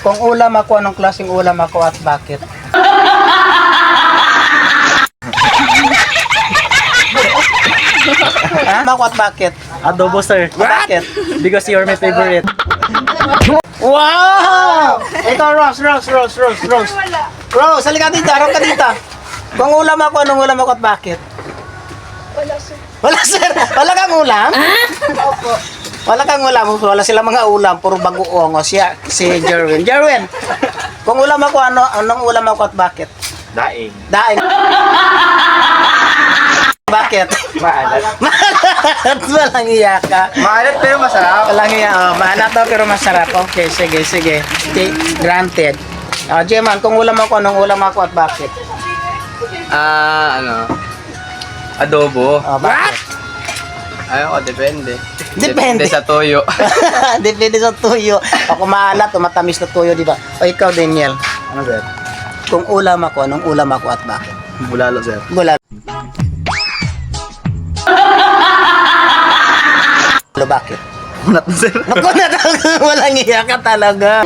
Kung ulam ako, anong klaseng ulam ako at bakit? Ha? Ako at bakit? Adobo, sir. Bakit? Because you're my favorite. Wow! Ito, Rose. Rose, halika dito, harap ka dito. Kung ulam ako, anong ulam ako at bakit? Wala, sir. Wala, sir. Wala kang ulam? Opo. Wala kang ulam. Wala sila mga ulam. Puro bagoong. O siya, si Jerwin. Jerwin, kung ulam ako, anong ulam ako at bakit? Daing. Daing. Bakit? Maalat. Maalat. Walang iya ka. Maalat pero masarap. Walang iya. Oh, maalat daw pero masarap. Okay, sige. Okay, granted. Jeman, kung ulam ako, anong ulam ako at bakit? Adobo. Oh, bakit? Ayoko, depende. Depende. Sa toyo. Depende sa tuyo. Ako maalat o matamis na tuyo, di ba? O ikaw, Daniel. Ano, sir? Kung ulam ako, anong ulam ako at bakit? Bulalo, sir. Gula. Bakit? Unat na, sir. Naku na walang iya ka talaga.